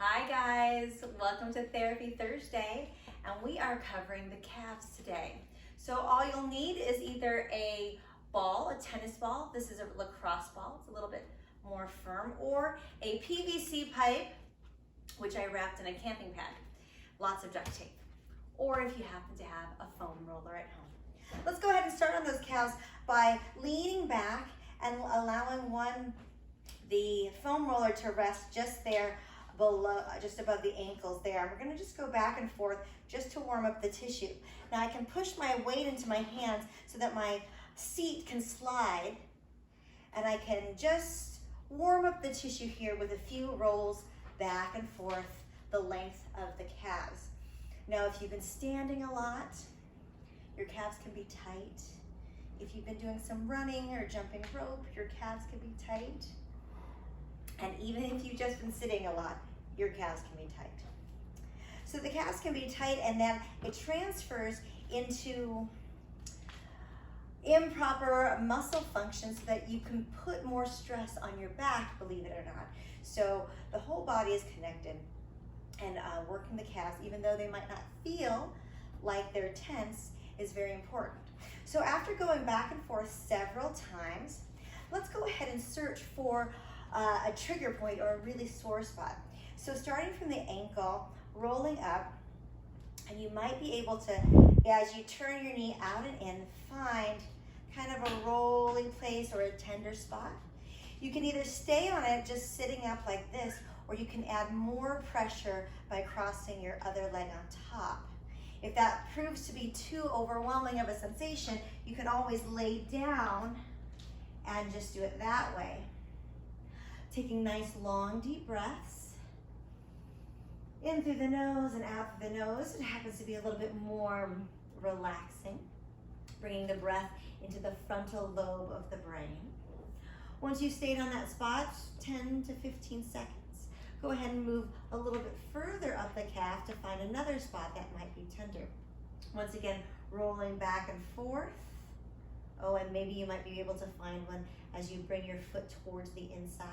Hi guys, welcome to Therapy Thursday, and we are covering the calves today. So all you'll need is either a ball, a tennis ball, this is a lacrosse ball, it's a little bit more firm, or a PVC pipe, which I wrapped in a camping pad, lots of duct tape, or if you happen to have a foam roller at home. Let's go ahead and start on those calves by leaning back and allowing the foam roller to rest just there below, just above the ankles there. And we're gonna just go back and forth just to warm up the tissue. Now I can push my weight into my hands so that my seat can slide, and I can just warm up the tissue here with a few rolls back and forth the length of the calves. Now if you've been standing a lot, your calves can be tight. If you've been doing some running or jumping rope, your calves can be tight. And even if you've just been sitting a lot, your calves can be tight. So the calves can be tight, and then it transfers into improper muscle function so that you can put more stress on your back, believe it or not. So the whole body is connected, and working the calves, even though they might not feel like they're tense, is very important. So after going back and forth several times, let's go ahead and search for a trigger point or a really sore spot. So starting from the ankle, rolling up, and you might be able to, as you turn your knee out and in, find kind of a rolling place or a tender spot. You can either stay on it just sitting up like this, or you can add more pressure by crossing your other leg on top. If that proves to be too overwhelming of a sensation, you can always lay down and just do it that way. Taking nice long deep breaths in through the nose and out through the nose. It happens to be a little bit more relaxing. Bringing the breath into the frontal lobe of the brain. Once you've stayed on that spot 10 to 15 seconds, go ahead and move a little bit further up the calf to find another spot that might be tender. Once again, rolling back and forth. Oh, and maybe you might be able to find one as you bring your foot towards the inside.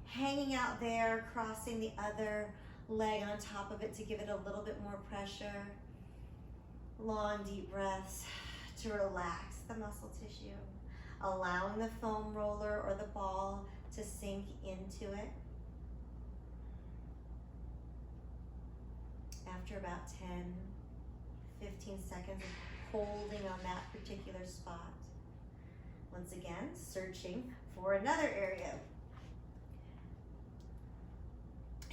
Hanging out there, crossing the other leg on top of it to give it a little bit more pressure. Long, deep breaths to relax the muscle tissue. Allowing the foam roller or the ball to sink into it. After about 10, 15 seconds of holding on that particular spot. Once again, searching for another area.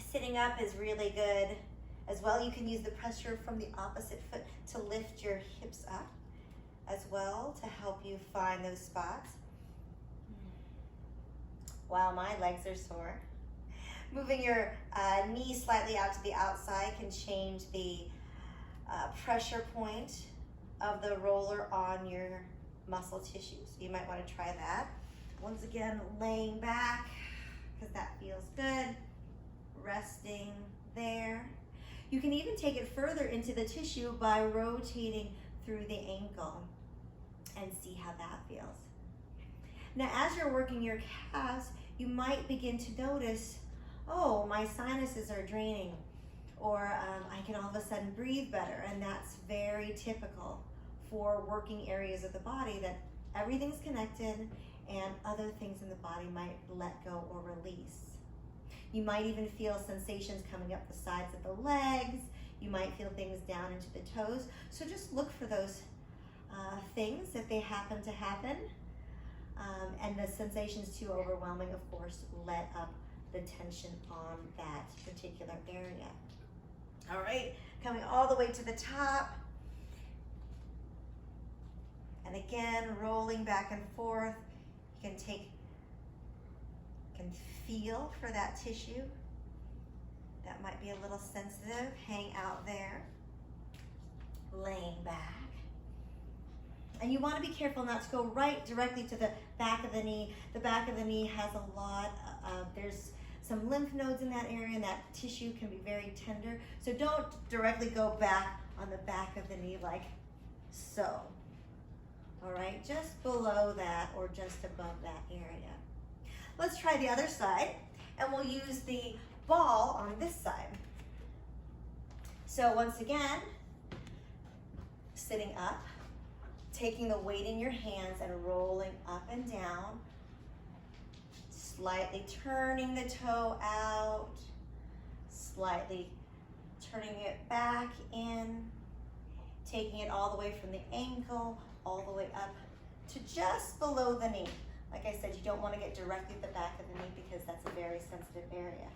Sitting up is really good as well. You can use the pressure from the opposite foot to lift your hips up as well to help you find those spots. Wow, my legs are sore. Moving your knee slightly out to the outside can change the pressure point of the roller on your muscle tissues. You might want to try that. Once again, laying back because that feels good. Resting there. You can even take it further into the tissue by rotating through the ankle and see how that feels. Now, as you're working your calves, you might begin to notice, oh, my sinuses are draining, or I can all of a sudden breathe better, and that's very typical for working areas of the body that everything's connected and other things in the body might let go or release. You might even feel sensations coming up the sides of the legs. You might feel things down into the toes. So just look for those things if they happen to happen. And the sensation's too overwhelming, of course, let up the tension on that particular area. All right, coming all the way to the top. And again, rolling back and forth. You can feel for that tissue. That might be a little sensitive. Hang out there. Laying back. And you want to be careful not to go right directly to the back of the knee. The back of the knee has a lot of, there's some lymph nodes in that area, and that tissue can be very tender. So don't directly go back on the back of the knee like so. All right, just below that or just above that area. Let's try the other side, and we'll use the ball on this side. So once again, sitting up, taking the weight in your hands and rolling up and down, slightly turning the toe out, slightly turning it back in, taking it all the way from the ankle, all the way up to just below the knee. Like I said, you don't want to get directly at the back of the knee because that's a very sensitive area.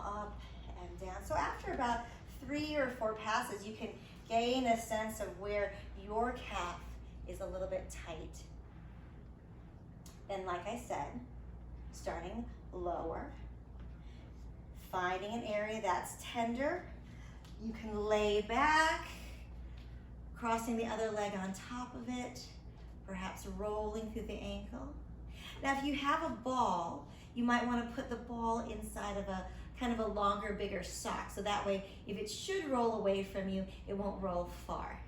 Up and down. So after about 3 or 4 passes, you can gain a sense of where your calf is a little bit tight. Then, like I said, starting lower, finding an area that's tender. You can lay back, crossing the other leg on top of it, perhaps rolling through the ankle. Now, if you have a ball, you might want to put the ball inside of a kind of a longer, bigger sock. So that way, if it should roll away from you, it won't roll far.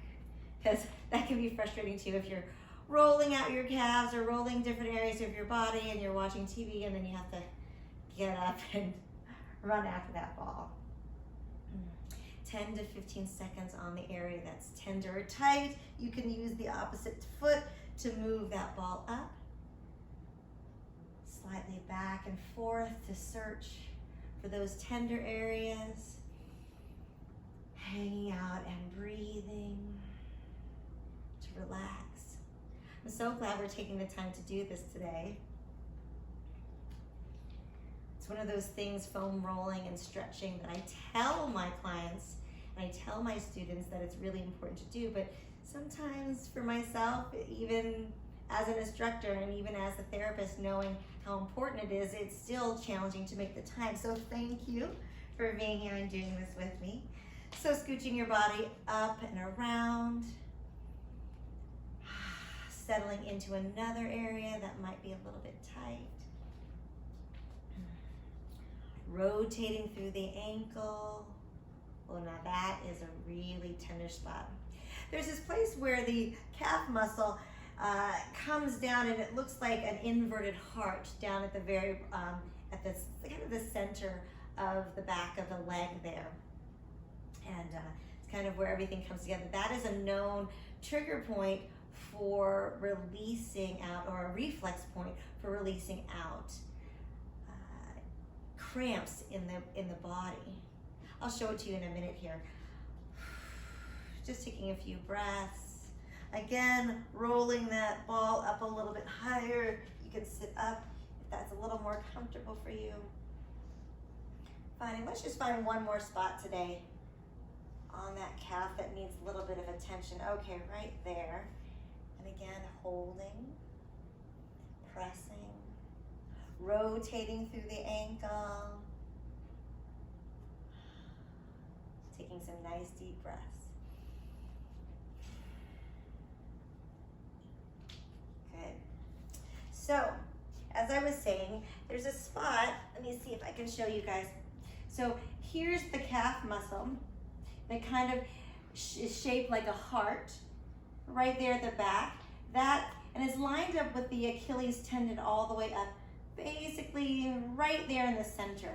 Because that can be frustrating too if you're rolling out your calves or rolling different areas of your body and you're watching TV and then you have to get up and run after that ball. 10 to 15 seconds on the area that's tender or tight. You can use the opposite foot to move that ball up. Slightly back and forth to search for those tender areas. Hanging out and breathing to relax. I'm so glad we're taking the time to do this today. It's one of those things, foam rolling and stretching, that I tell my clients and I tell my students that it's really important to do, but sometimes for myself, even as an instructor and even as a therapist, knowing how important it is, it's still challenging to make the time. So thank you for being here and doing this with me. So scooching your body up and around, settling into another area that might be a little bit tight. Rotating through the ankle. Well, now that is a really tender spot. There's this place where the calf muscle comes down and it looks like an inverted heart down at the very, at the kind of the center of the back of the leg there. And it's kind of where everything comes together. That is a known trigger point for releasing out, or a reflex point for releasing out cramps in the body. I'll show it to you in a minute here. Just taking a few breaths. Again, rolling that ball up a little bit higher. You can sit up if that's a little more comfortable for you. Let's just find one more spot today on that calf that needs a little bit of attention. Okay, right there. And again, holding, pressing, rotating through the ankle, taking some nice deep breaths. Good. So, as I was saying, there's a spot, let me see if I can show you guys. So here's the calf muscle that kind of is shaped like a heart right there at the back. That, and is lined up with the Achilles tendon all the way up, basically right there in the center.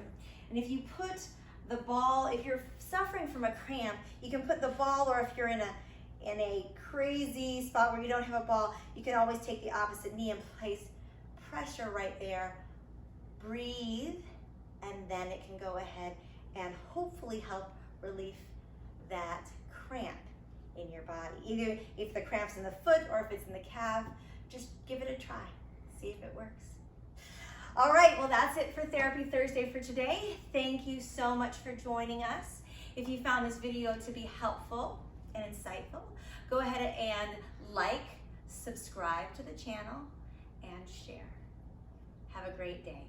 And if you put the ball, if you're suffering from a cramp, you can put the ball, or if you're in a crazy spot where you don't have a ball, you can always take the opposite knee and place pressure right there. Breathe, and then it can go ahead and hopefully help relieve that cramp in your body. Either if the cramp's in the foot or if it's in the calf, just give it a try. See if it works. All right, well, that's it for Therapy Thursday for today. Thank you so much for joining us. If you found this video to be helpful and insightful, go ahead and like, subscribe to the channel, and share. Have a great day.